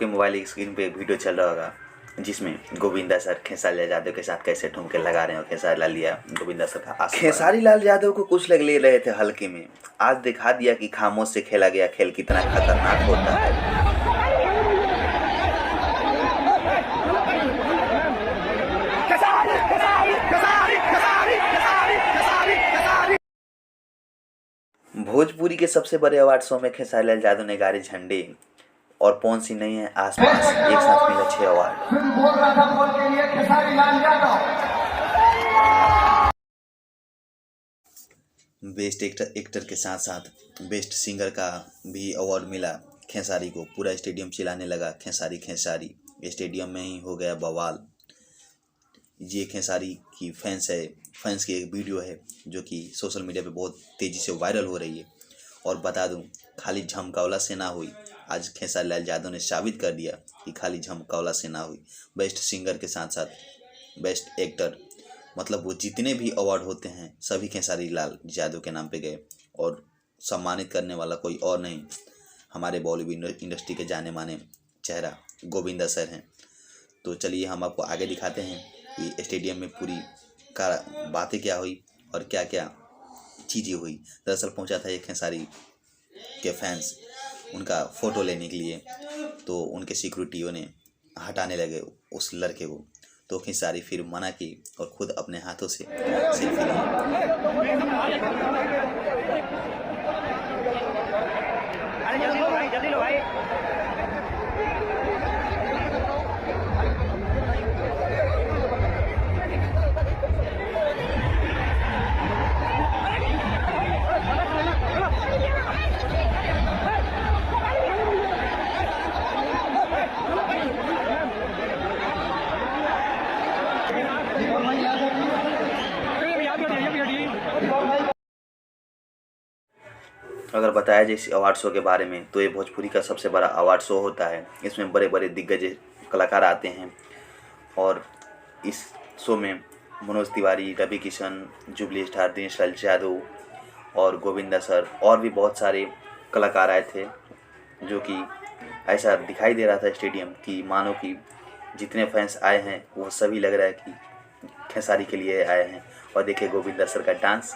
आपके mobile screen पे एक वीडियो चल रहा होगा जिसमें गोविंदा सर खेसारी लाल यादव के साथ कैसे ठुमके लगा रहे हैं और खेसारी लाल गोविंदा सर का खेसारी लाल यादव को कुछ लग ले रहे थे हल्के में। आज दिखा दिया कि खामोश से खेला गया खेल कितना खतरनाक होता है। भोजपुरी के सबसे बड़े अवार्ड शो में खेसारी लाल यादव ने गाड़े झंडे और कौन सी नहीं है आसपास एक साथ मिला 6 अवार्ड। बेस्ट एक्टर के साथ साथ बेस्ट सिंगर का भी अवार्ड मिला खेसारी को। पूरा स्टेडियम चिल्लाने लगा खेसारी खेसारी। स्टेडियम में ही हो गया बवाल। ये खेसारी की फैंस की एक वीडियो है जो कि सोशल मीडिया पे बहुत तेज़ी से वायरल हो रही है। और बता दूं, खाली झमकावला से ना हुई, आज खेसारी लाल यादव ने साबित कर दिया कि खाली झमकावला से ना हुई। बेस्ट सिंगर के साथ साथ बेस्ट एक्टर, मतलब वो जितने भी अवार्ड होते हैं सभी खेसारी लाल यादव के नाम पे गए। और सम्मानित करने वाला कोई और नहीं, हमारे बॉलीवुड इंडस्ट्री के जाने माने चेहरा गोविंदा सर हैं। तो चलिए हम आपको आगे दिखाते हैं कि स्टेडियम में पूरी का बातें क्या हुई और क्या क्या चीज़ें हुई। दरअसल पहुंचा था एक खेसारी के फैंस उनका फ़ोटो लेने के लिए, तो उनके सिक्योरिटियों ने हटाने लगे उस लड़के को। तो खेसारी फिर मना की और खुद अपने हाथों से सेल्फी ली। अगर बताया जाए इस अवार्ड शो के बारे में तो ये भोजपुरी का सबसे बड़ा अवार्ड शो होता है। इसमें बड़े बड़े दिग्गज कलाकार आते हैं और इस शो में मनोज तिवारी, रवि किशन, जुबली स्टार, दिनेश लाल यादव और गोविंदा सर और भी बहुत सारे कलाकार आए थे। जो कि ऐसा दिखाई दे रहा था स्टेडियम की मानो कि जितने फैंस आए हैं वो सभी लग रहा है कि खेसारी के लिए आए हैं। और देखिए गोविंदा सर का डांस।